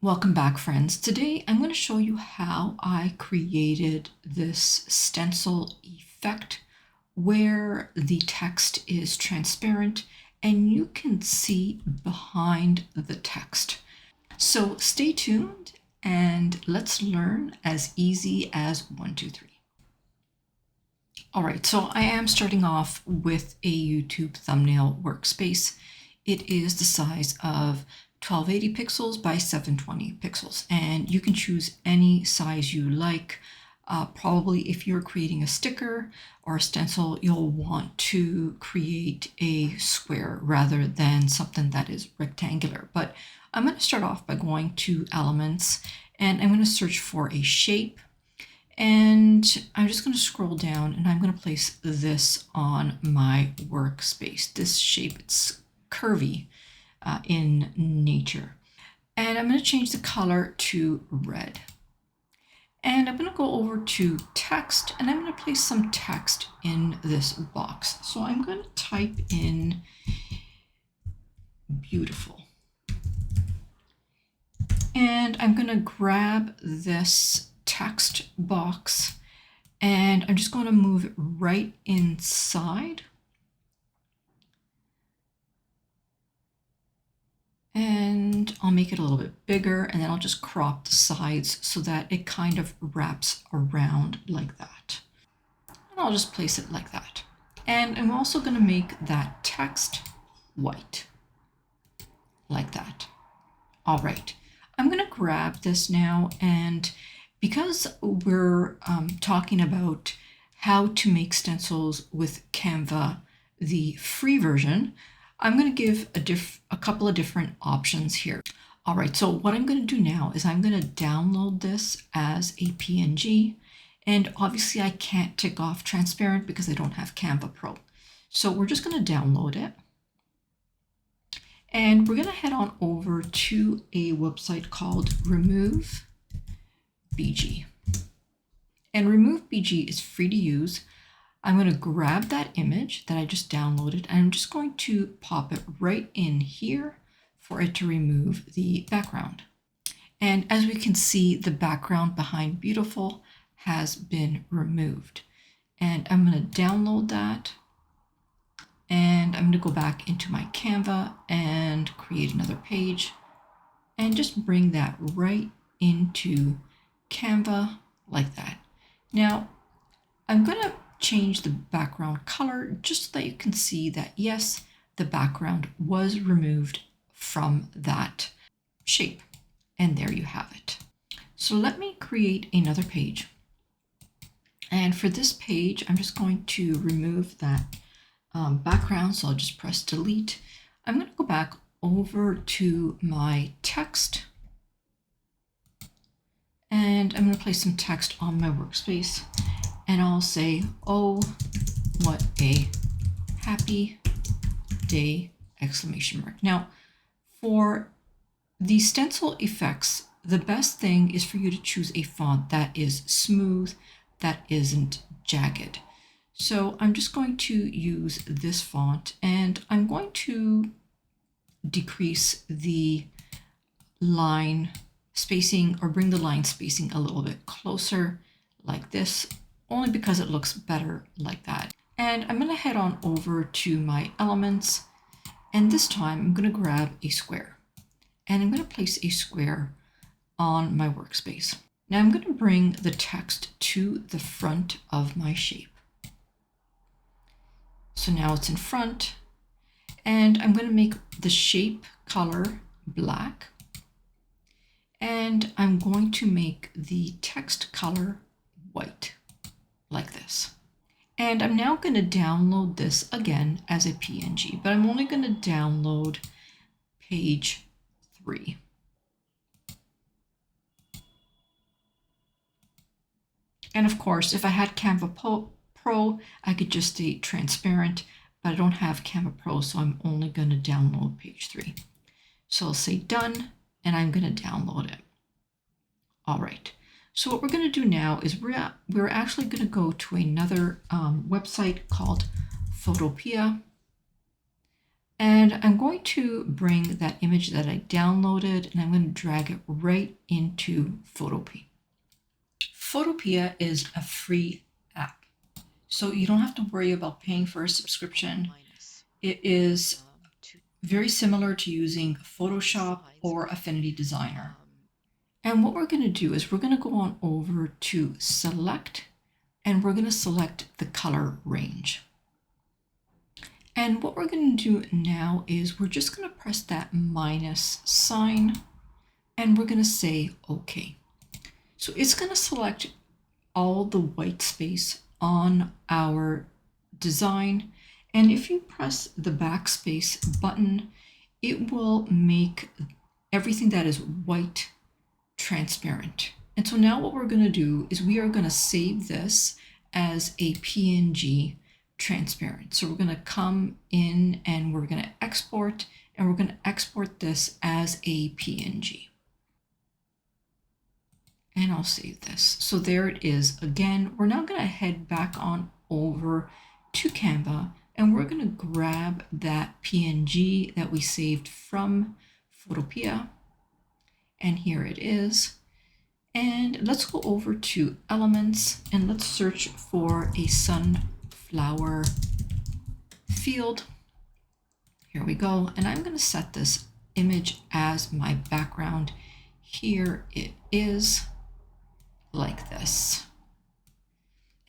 Welcome back, friends. Today I'm going to show you how I created this stencil effect where the text is transparent and you can see behind the text. So stay tuned and let's learn as easy as 1, 2, 3. All right, so I am starting off with a YouTube thumbnail workspace. It is the size of 1280 pixels by 720 pixels, and you can choose any size you like. Probably if you're creating a sticker or a stencil, you'll want to create a square rather than something that is rectangular. But I'm going to start off by going to Elements, and I'm going to search for a shape. And I'm just going to scroll down and I'm going to place this on my workspace. This shape, it's curvy in nature. And I'm going to change the color to red. And I'm going to go over to text and I'm going to place some text in this box. So I'm going to type in beautiful. And I'm going to grab this text box and I'm just going to move it right inside. And I'll make it a little bit bigger and then I'll just crop the sides so that it kind of wraps around like that. And I'll just place it like that. And I'm also going to make that text white like that. All right, I'm going to grab this now, and because we're talking about how to make stencils with Canva, the free version, I'm going to give a couple of different options here. All right, so what I'm going to do now is I'm going to download this as a PNG, and obviously I can't tick off transparent because I don't have Canva Pro. So we're just going to download it. And we're going to head on over to a website called Remove BG. And Remove BG is free to use. I'm going to grab that image that I just downloaded and I'm just going to pop it right in here for it to remove the background. And as we can see, the background behind beautiful has been removed. And I'm going to download that. And I'm going to go back into my Canva and create another page and just bring that right into Canva like that. Now, I'm going to change the background color just so that you can see that, yes, the background was removed from that shape. And there you have it. So let me create another page. And for this page, I'm just going to remove that background. So I'll just press delete. I'm going to go back over to my text. And I'm going to place some text on my workspace. And I'll say, oh, what a happy day, exclamation mark. Now, for the stencil effects, the best thing is for you to choose a font that is smooth, that isn't jagged. So I'm just going to use this font and I'm going to decrease the line spacing or bring the line spacing a little bit closer like this, only because it looks better like that. And I'm going to head on over to my elements, and this time I'm going to grab a square and I'm going to place a square on my workspace. Now I'm going to bring the text to the front of my shape. So now it's in front, and I'm going to make the shape color black, and I'm going to make the text color white like this. And I'm now going to download this again as a PNG, but I'm only going to download page 3. And of course, if I had Canva Pro, I could just stay transparent, but I don't have Canva Pro, so I'm only going to download page 3. So I'll say done, and I'm going to download it. All right. So what we're going to do now is we're actually going to go to another website called Photopea. And I'm going to bring that image that I downloaded and I'm going to drag it right into Photopea. Photopea is a free app, so you don't have to worry about paying for a subscription. It is very similar to using Photoshop or Affinity Designer. And what we're going to do is we're going to go on over to Select, and we're going to select the color range. And what we're going to do now is we're just going to press that minus sign, and we're going to say OK. So it's going to select all the white space on our design. And if you press the backspace button, it will make everything that is white transparent. And so now what we're going to do is we are going to save this as a PNG transparent. So we're going to come in and we're going to export, and we're going to export this as a PNG. And I'll save this. So there it is. Again, we're now going to head back on over to Canva, and we're going to grab that PNG that we saved from Photopea. And here it is. And let's go over to Elements and let's search for a sunflower field. Here we go. And I'm going to set this image as my background. Here it is, like this.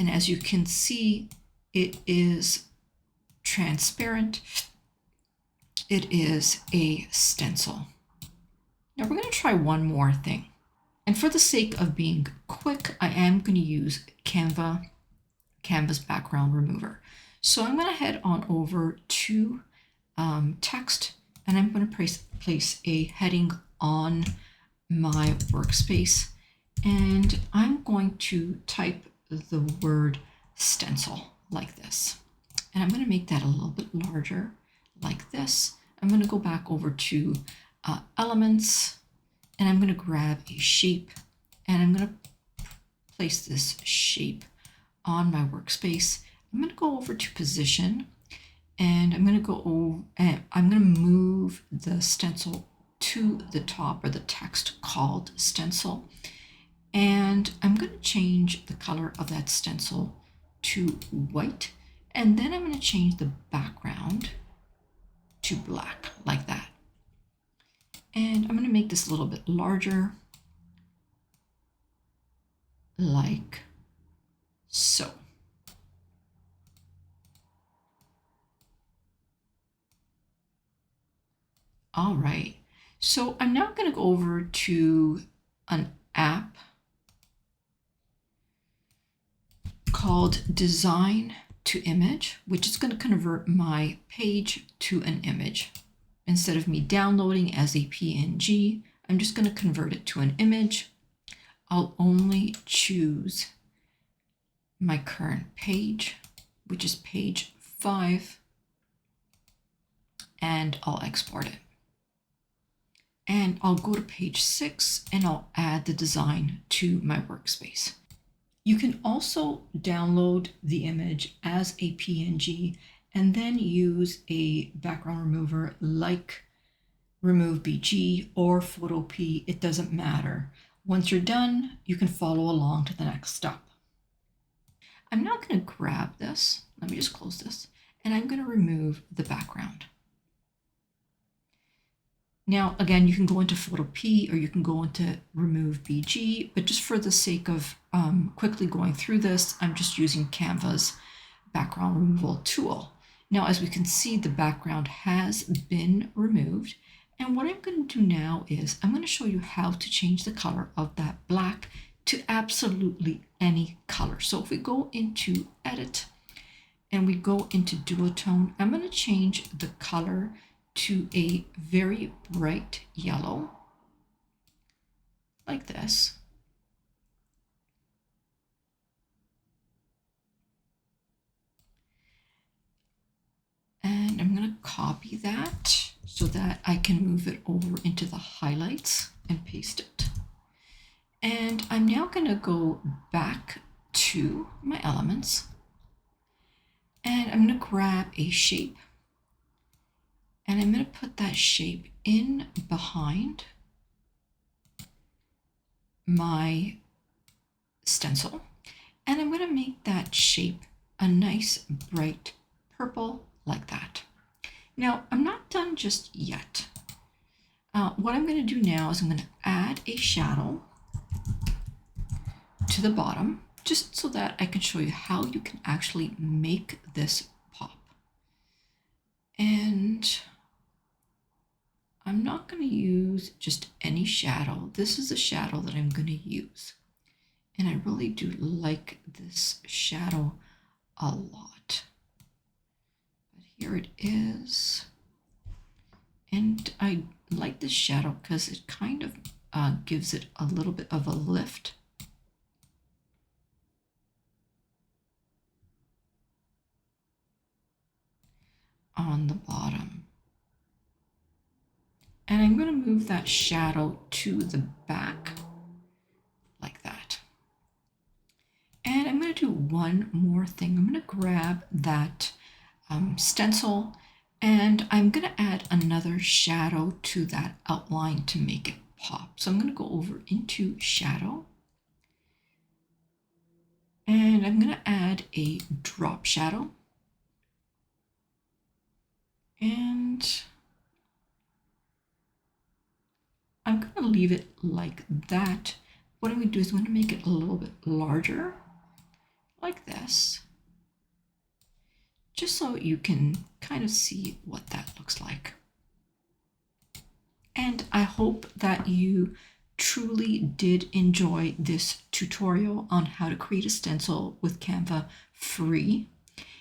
And as you can see, it is transparent. It is a stencil. Now we're going to try one more thing. And for the sake of being quick, I am going to use Canva's background remover. So I'm going to head on over to text, and I'm going to place a heading on my workspace. And I'm going to type the word stencil like this. And I'm going to make that a little bit larger like this. I'm going to go back over to Elements, and I'm going to grab a shape, and I'm going to place this shape on my workspace. I'm going to go over to Position, and I'm going to go over, and I'm going to move the stencil to the top, or the text called stencil. And I'm going to change the color of that stencil to white, and then I'm going to change the background to black like that. And I'm going to make this a little bit larger, like so. All right, so I'm now going to go over to an app called Design to Image, which is going to convert my page to an image. Instead of me downloading as a PNG, I'm just going to convert it to an image. I'll only choose my current page, which is page 5, and I'll export it. And I'll go to page 6 and I'll add the design to my workspace. You can also download the image as a PNG and then use a background remover like Remove BG or Photopea. It doesn't matter. Once you're done, you can follow along to the next step. I'm now going to grab this. Let me just close this. And I'm going to remove the background. Now, again, you can go into Photopea or you can go into Remove BG, but just for the sake of quickly going through this, I'm just using Canva's background removal tool. Now, as we can see, the background has been removed. And what I'm going to do now is I'm going to show you how to change the color of that black to absolutely any color. So if we go into Edit and we go into Duotone, I'm going to change the color to a very bright yellow, like this. And I'm going to copy that so that I can move it over into the highlights and paste it. And I'm now going to go back to my elements, and I'm going to grab a shape, And I'm going to put that shape in behind my stencil. And I'm going to make that shape a nice bright purple like that. Now, I'm not done just yet. What I'm going to do now is I'm going to add a shadow to the bottom, just so that I can show you how you can actually make this pop. And I'm not going to use just any shadow. This is the shadow that I'm going to use. And I really do like this shadow a lot. But here it is. And I like this shadow because it kind of gives it a little bit of a lift. On the bottom. And I'm going to move that shadow to the back like that. And I'm going to do one more thing. I'm going to grab that stencil, and I'm going to add another shadow to that outline to make it pop. So I'm going to go over into shadow, and I'm going to add a drop shadow. And I'm going to leave it like that. What I'm going to do is I'm going to make it a little bit larger, like this, just so you can kind of see what that looks like. And I hope that you truly did enjoy this tutorial on how to create a stencil with Canva free.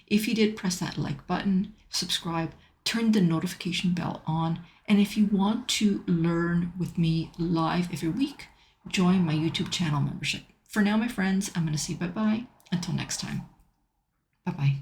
If you did, press that like button, subscribe, turn the notification bell on, and if you want to learn with me live every week, join my YouTube channel membership. For now, my friends, I'm going to say bye-bye. Until next time. Bye-bye.